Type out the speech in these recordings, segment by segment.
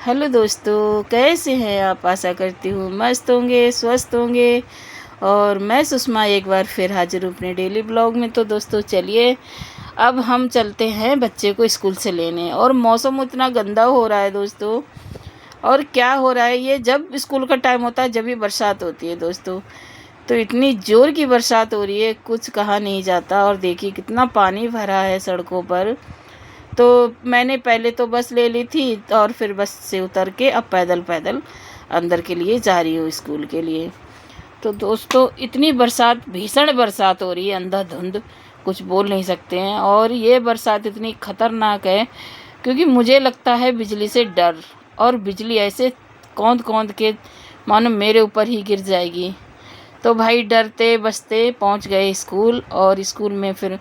Hello दोस्तों, कैसे हैं आप। आशा करती हूँ मस्त होंगे, स्वस्थ होंगे। और मैं सुषमा एक बार फिर हाजिर हूँ अपने डेली ब्लॉग में। तो दोस्तों चलिए अब हम चलते हैं बच्चे को स्कूल से लेने। और मौसम इतना गंदा हो रहा है दोस्तों। और क्या हो रहा है, ये जब स्कूल का टाइम होता है जब भी बरसात होती है दोस्तों। तो इतनी ज़ोर की बरसात हो रही है, कुछ कहा नहीं जाता। और देखिए कितना पानी भरा है सड़कों पर। तो मैंने पहले तो बस ले ली थी और फिर बस से उतर के अब पैदल पैदल अंदर के लिए जा रही हूँ स्कूल के लिए। तो दोस्तों इतनी बरसात, भीषण बरसात हो रही है, अंधाधुंध, कुछ बोल नहीं सकते हैं। और ये बरसात इतनी ख़तरनाक है क्योंकि मुझे लगता है बिजली से डर। और बिजली ऐसे कौंद कौंद के मानो मेरे ऊपर ही गिर जाएगी। तो भाई डरते बचते पहुंच गए स्कूल। और स्कूल में फिर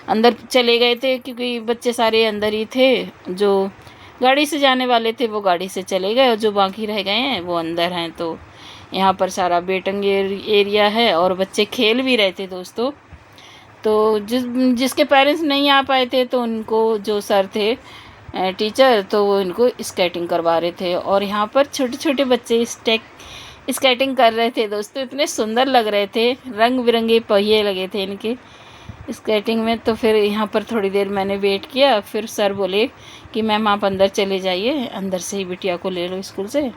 अंदर चले गए थे क्योंकि बच्चे सारे अंदर ही थे। जो गाड़ी से जाने वाले थे वो गाड़ी से चले गए और जो बाकी रह गए हैं वो अंदर हैं। तो यहाँ पर सारा बेटंग एरिया है और बच्चे खेल भी रहे थे दोस्तों। तो जिसके पेरेंट्स नहीं आ पाए थे तो उनको जो सर थे टीचर, तो वो इनको स्केटिंग करवा रहे थे। और यहाँ पर छोटे छोटे बच्चे स्केटिंग कर रहे थे दोस्तों। इतने सुंदर लग रहे थे, रंग बिरंगे पहिए लगे थे इनके स्केटिंग में। तो फिर यहाँ पर थोड़ी देर मैंने वेट किया। फिर सर बोले कि मैम आप अंदर चले जाइए, अंदर से ही बिटिया को ले लो स्कूल से।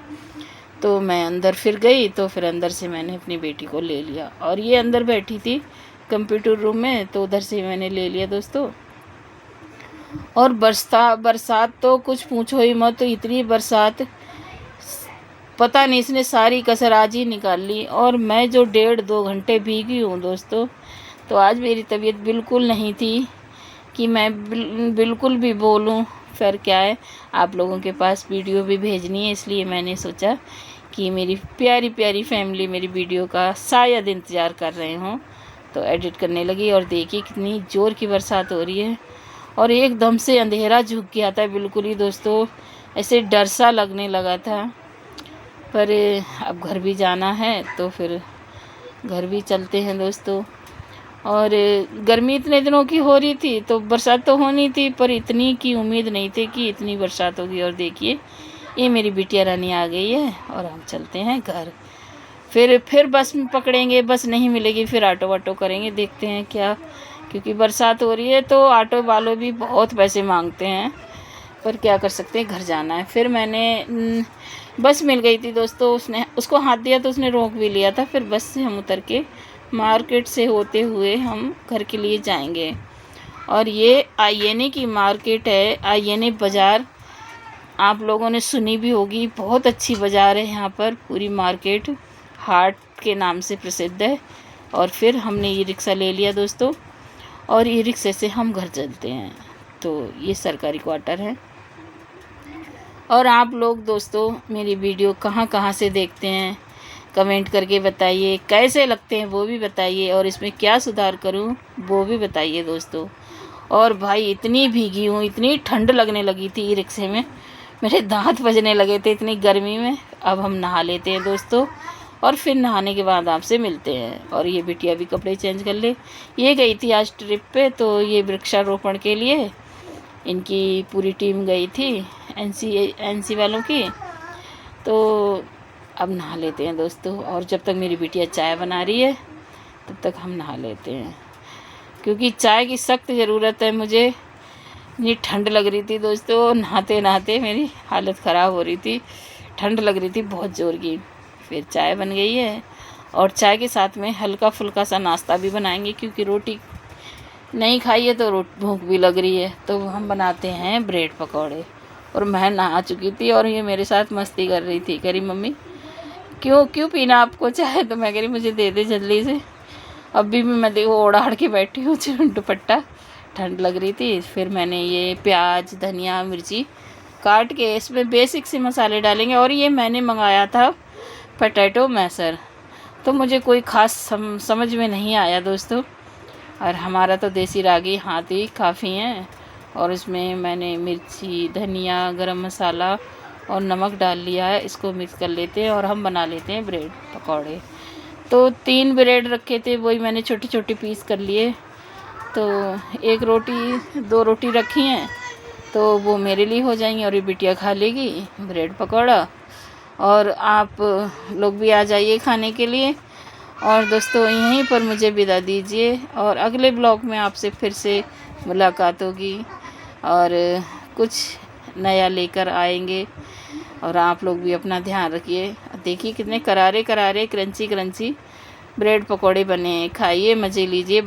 तो मैं अंदर फिर गई। तो फिर अंदर से मैंने अपनी बेटी को ले लिया। और ये अंदर बैठी थी कंप्यूटर रूम में, तो उधर से मैंने ले लिया दोस्तों। और बरसात तो कुछ पूछो ही मत। तो इतनी बरसात, पता नहीं इसने सारी कसर आज ही निकाल ली। और मैं जो 1.5-2 घंटे भीगी हूँ दोस्तों। तो आज मेरी तबीयत बिल्कुल नहीं थी कि मैं बिल्कुल भी बोलूं। फिर क्या है, आप लोगों के पास वीडियो भी भेजनी है, इसलिए मैंने सोचा कि मेरी प्यारी प्यारी फैमिली मेरी वीडियो का शायद इंतज़ार कर रहे हों। तो एडिट करने लगी। और देखिए कितनी ज़ोर की बरसात हो रही है। और एकदम से अंधेरा झुक गया था बिल्कुल ही दोस्तों, ऐसे डर सा लगने लगा था। पर अब घर भी जाना है तो फिर घर भी चलते हैं दोस्तों। और गर्मी इतने दिनों की हो रही थी तो बरसात तो होनी थी, पर इतनी की उम्मीद नहीं थी कि इतनी बरसात होगी। और देखिए ये मेरी बिटिया रानी आ गई है और हम चलते हैं घर। फिर बस में पकड़ेंगे, बस नहीं मिलेगी फिर ऑटो वाटो करेंगे, देखते हैं क्या। क्योंकि बरसात हो रही है तो ऑटो वालों भी बहुत पैसे मांगते हैं, पर क्या कर सकते हैं, घर जाना है। फिर मैंने बस मिल गई थी दोस्तों, उसको हाथ दिया तो उसने रोक भी लिया था। फिर बस से हम उतर के मार्केट से होते हुए हम घर के लिए जाएंगे। और ये आईएनए की मार्केट है, आईएनए बाज़ार, आप लोगों ने सुनी भी होगी। बहुत अच्छी बाज़ार है यहाँ पर, पूरी मार्केट हाट के नाम से प्रसिद्ध है। और फिर हमने ई रिक्शा ले लिया दोस्तों और ई रिक्शे से हम घर चलते हैं। तो ये सरकारी क्वार्टर है। और आप लोग दोस्तों मेरी वीडियो कहाँ कहाँ से देखते हैं कमेंट करके बताइए, कैसे लगते हैं वो भी बताइए, और इसमें क्या सुधार करूं वो भी बताइए दोस्तों। और भाई इतनी भीगी हूँ, इतनी ठंड लगने लगी थी ई रिक्शे में, मेरे दांत बजने लगे थे इतनी गर्मी में। अब हम नहा लेते हैं दोस्तों और फिर नहाने के बाद आपसे मिलते हैं। और ये बिटिया भी कपड़े चेंज कर ले, ये गई थी आज ट्रिप पे। तो ये वृक्षारोपण के लिए इनकी पूरी टीम गई थी, एनसी वालों की। तो अब नहा लेते हैं दोस्तों। और जब तक मेरी बिटिया चाय बना रही है तब तक हम नहा लेते हैं, क्योंकि चाय की सख्त ज़रूरत है मुझे। इतनी ठंड लग रही थी दोस्तों, नहाते नहाते मेरी हालत ख़राब हो रही थी, ठंड लग रही थी बहुत ज़ोर की। फिर चाय बन गई है और चाय के साथ में हल्का फुल्का सा नाश्ता भी बनाएंगे, क्योंकि रोटी नहीं खाई है तो भूख भी लग रही है। तो हम बनाते हैं ब्रेड पकौड़े। और मैं नहा चुकी थी और ये मेरे साथ मस्ती कर रही थी, कह रही मम्मी क्यों पीना आपको चाय। तो मैं कह रही मुझे दे दे जल्दी से। अभी भी मैं देखो ओढ़ आड़ के बैठी हूँ दुपट्टा, ठंड लग रही थी। फिर मैंने ये प्याज धनिया मिर्ची काट के इसमें बेसिक से मसाले डालेंगे। और ये मैंने मंगाया था पोटैटो मैशर, तो मुझे कोई ख़ास समझ में नहीं आया दोस्तों। और हमारा तो देसी रागी हाथ ही काफ़ी हैं। और इसमें मैंने मिर्ची धनिया गरम मसाला और नमक डाल लिया है। इसको मिक्स कर लेते हैं और हम बना लेते हैं ब्रेड पकौड़े। तो 3 ब्रेड रखे थे, वही मैंने छोटी छोटी पीस कर लिए। तो 1 रोटी 2 रोटी रखी हैं, तो वो मेरे लिए हो जाएंगी और ये बिटिया खा लेगी ब्रेड पकौड़ा। और आप लोग भी आ जाइए खाने के लिए। और दोस्तों यहीं पर मुझे विदा दीजिए और अगले ब्लॉग में आपसे फिर से मुलाकात होगी और कुछ नया लेकर आएंगे। और आप लोग भी अपना ध्यान रखिए। देखिए कितने करारे करारे क्रंची क्रंची ब्रेड पकौड़े बने हैं। खाइए, मज़े लीजिए।